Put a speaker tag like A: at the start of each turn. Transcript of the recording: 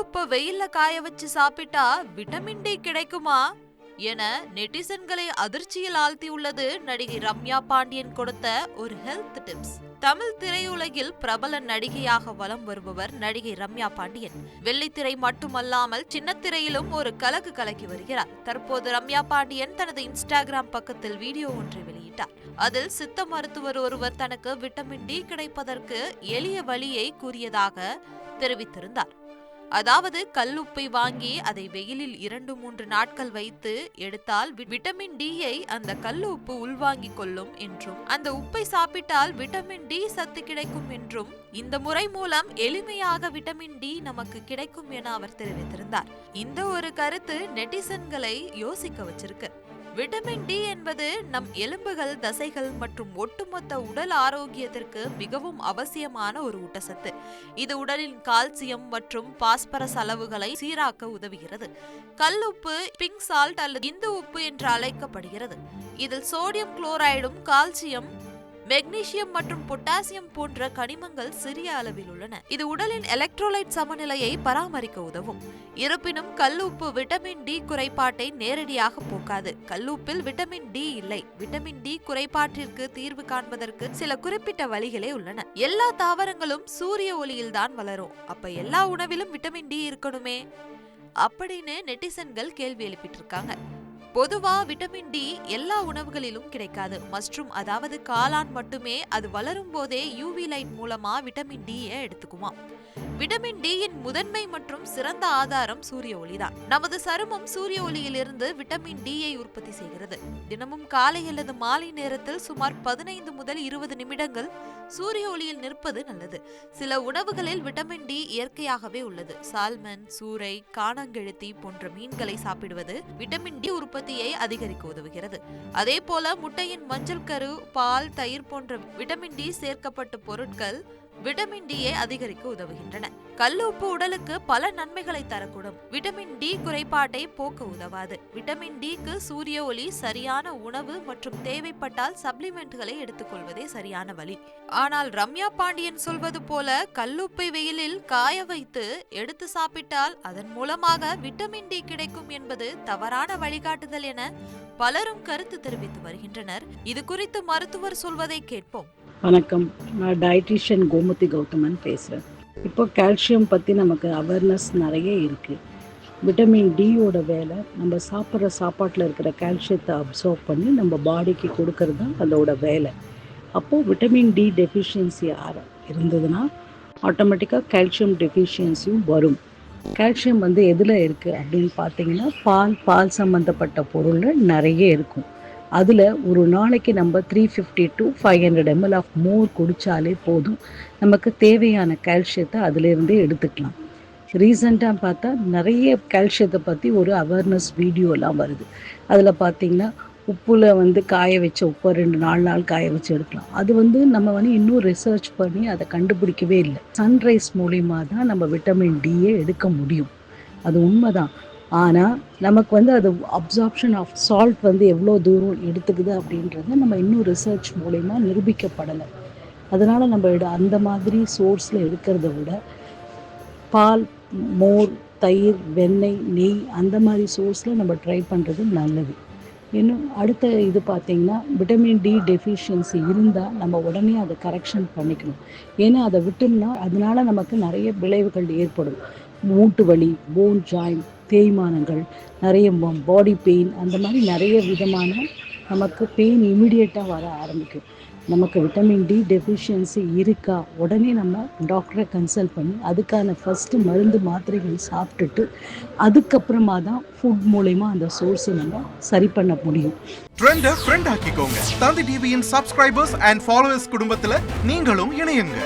A: கல்லுப்பு வெயில்ல காய வச்சு சாப்பிட்டா விட்டமின் டி கிடைக்குமா என நெட்டிசன்களை அதிர்ச்சியில் ஆழ்த்தியுள்ளது நடிகை ரம்யா பாண்டியன் கொடுத்த ஒரு ஹெல்த் டிப்ஸ். தமிழ் திரையுலகில் பிரபல நடிகையாக வலம் வருபவர் நடிகை ரம்யா பாண்டியன். வெள்ளித்திரை மட்டுமல்லாமல் சின்னத்திரையிலும் ஒரு கலக்கு கலக்கி வருகிறார். தற்போது ரம்யா பாண்டியன் தனது இன்ஸ்டாகிராம் பக்கத்தில் வீடியோ ஒன்றை வெளியிட்டார். அதில் சித்த மருத்துவர் ஒருவர் தனக்கு விட்டமின் டி கிடைப்பதற்கு எளிய வழியை கூறியதாக தெரிவித்திருந்தார். அதாவது கல்லுப்பை வாங்கி அதை வெயிலில் 2-3 நாட்கள் வைத்து எடுத்தால் விட்டமின் டியை அந்த கல்லு உப்பு உள்வாங்கிக் கொள்ளும் என்றும், அந்த உப்பை சாப்பிட்டால் விட்டமின் டி சத்து கிடைக்கும் என்றும், இந்த முறை மூலம் எளிமையாக விட்டமின் டி நமக்கு கிடைக்கும் என அவர் தெரிவித்திருந்தார். இந்த ஒரு கருத்து நெட்டிசன்களை யோசிக்க வச்சிருக்கு. விட்டமின் டி என்பது நம் எலும்புகள், தசைகள் மற்றும் ஒட்டுமொத்த உடல் ஆரோக்கியத்திற்கு மிகவும் அவசியமான ஒரு ஊட்டச்சத்து. இது உடலின் கால்சியம் மற்றும் பாஸ்பரஸ் அளவுகளை சீராக்க உதவுகிறது. கல்லுப்பு பிங்க் சால்ட் அல்லது இந்து உப்பு என்று அழைக்கப்படுகிறது. இதில் சோடியம் குளோரைடும், கால்சியம், மெக்னீசியம் மற்றும் பொட்டாசியம் போன்ற கனிமங்கள் சிறிய அளவில் உள்ளன. இது உடலின் எலக்ட்ரோலைட் சமநிலையை பராமரிக்க உதவும். இருப்பினும் கல்லுப்பு விட்டமின் டி குறைபாட்டை நேரடியாக போக்காது. கல்லுப்பில் விட்டமின் டி இல்லை. விட்டமின் டி குறைபாட்டிற்கு தீர்வு காண்பதற்கு சில குறிப்பிட்ட வழிகளே உள்ளன. எல்லா தாவரங்களும் சூரிய ஒளியில் தான் வளரும். அப்ப எல்லா உணவிலும் விட்டமின் டி இருக்கணுமே அப்படின்னு நெட்டிசன்கள் கேள்வி எழுப்பிட்டு இருக்காங்க. பொதுவா விட்டமின் டி எல்லா உணவுகளிலும் கிடைக்காது. மஷ்ரூம், அதாவது காளான் மட்டுமே அது வளரும் போதே யூவி லைட் மூலமா விட்டமின் டியை எடுத்துக்குமா. விட்டமின் டியின் முதன்மை மற்றும் சிறந்த ஆதாரம் சூரிய ஒளிதான். நமது சருமம் சூரிய ஒளியிலிருந்து விட்டமின் டியை உற்பத்தி செய்கிறது. தினமும் காலை அல்லது மாலை நேரத்தில் சுமார் 15 முதல் 20 நிமிடங்கள் சூரிய ஒளியில் நிற்பது நல்லது. சில உணவுகளில் விட்டமின் டி இயற்கையாகவே உள்ளது. சால்மன், சூரை, காணாங்கெழுத்தி போன்ற மீன்களை சாப்பிடுவது விட்டமின் டி உற்பத்தியை அதிகரிக்க உதவுகிறது. அதே போல முட்டையின் மஞ்சள் கரு, பால், தயிர் போன்ற விட்டமின் டி சேர்க்கப்பட்ட பொருட்கள் விட்டமின் டியை அதிகரிக்க உதவுகின்றன. கல்லுப்பு உடலுக்கு பல நன்மைகளை தரக்கூடும். விட்டமின் டி குறைபாட்டை போக்க உதவாது. விட்டமின் டிக்கு சூரிய ஒளி, சரியான உணவு மற்றும் தேவைப்பட்டால் சப்ளிமெண்ட்களை எடுத்துக்கொள்வதே சரியான வழி. ஆனால் ரம்யா பாண்டியன் சொல்வது போல கல்லுப்பை வெயிலில் காய வைத்து எடுத்து சாப்பிட்டால் அதன் மூலமாக விட்டமின் டி கிடைக்கும் என்பது தவறான வழிகாட்டுதல் என பலரும் கருத்து தெரிவித்து வருகின்றனர். இது குறித்து மருத்துவர் சொல்வதை கேட்போம்.
B: வணக்கம், நான் டயட்டிஷியன் கோமதி கௌதமன் பேசுகிறேன். இப்போ கால்சியம் பற்றி நமக்கு அவேர்னஸ் நிறைய இருக்குது. விட்டமின் டியோட வேலை நம்ம சாப்பிட்ற சாப்பாட்டில் இருக்கிற கால்சியத்தை அப்சர்வ் பண்ணி நம்ம பாடிக்கு கொடுக்கறது தான் அதோட வேலை. அப்போது விட்டமின் டி டெஃபிஷியன்சி இருந்ததுன்னா ஆட்டோமேட்டிக்காக கால்சியம் டெஃபிஷியன்சியும் வரும். கால்சியம் எதில் இருக்குது அப்படின்னு பார்த்தீங்கன்னா பால் சம்மந்தப்பட்ட பொருளில் நிறைய இருக்கும். அதில் ஒரு நாளைக்கு நம்ம 350 to 500 ml ஆஃப் மோர் குடித்தாலே போதும். நமக்கு தேவையான கால்சியத்தை அதிலிருந்தே எடுத்துக்கலாம். ரீசெண்டாக பார்த்தா நிறைய கால்சியத்தை பற்றி ஒரு அவேர்னஸ் வீடியோலாம் வருது. அதில் பார்த்திங்கன்னா உப்பில் காய வச்ச உப்பை 2-4 நாள் காய வச்சு எடுக்கலாம். அது நம்ம இன்னும் ரிசர்ச் பண்ணி அதை கண்டுபிடிக்கவே இல்லை. சன்ரைஸ் மூலிமா தான் நம்ம விட்டமின் டியை எடுக்க முடியும். அது உண்மைதான். ஆனால் நமக்கு அது அப்சார்ப்ஷன் ஆஃப் சால்ட் எவ்வளோ தூரம் எடுத்துக்குது அப்படின்றது நம்ம இன்னும் ரிசர்ச் மூலமா நிரூபிக்கப்படலை. அதனால் நம்ம அந்த மாதிரி சோர்ஸில் எடுக்கிறத விட பால், மோர், தயிர், வெண்ணெய், நெய் அந்த மாதிரி சோர்ஸில் நம்ம ட்ரை பண்ணுறது நல்லது. இன்னும் அடுத்த இது பார்த்திங்கன்னா விட்டமின் டி டெஃபிஷியன்சி இருந்தால் நம்ம உடனே அதை கரெக்ஷன் பண்ணிக்கணும். ஏன்னா அதை விட்டோம்னா அதனால் நமக்கு நிறைய விளைவுகள் ஏற்படும். மூட்டு வலி, போன் ஜாயிண்ட் தேய்மானங்கள், நிறைய பாடி பெயின், அந்த மாதிரி நிறைய விதமான நமக்கு பெயின் இமீடியட்டாக வர ஆரம்பிக்கும். நமக்கு விட்டமின் டி டெஃபிஷியன்சி இருக்கா, உடனே நம்ம டாக்டரை கன்சல்ட் பண்ணி அதுக்கான ஃபஸ்ட்டு மருந்து மாத்திரைகள் சாப்பிட்டுட்டு அதுக்கப்புறமா தான் ஃபுட் மூலமா அந்த சோர்ஸை நம்ம சரி பண்ண முடியும்.
C: ட்ரெண்டை ஃப்ரெண்ட் ஆக்கிக்கோங்க. தந்தி டிவியின் சப்ஸ்கிரைபர்ஸ் அண்ட் ஃபாலோவர்ஸ் குடும்பத்தில் நீங்களும் இணையுங்க.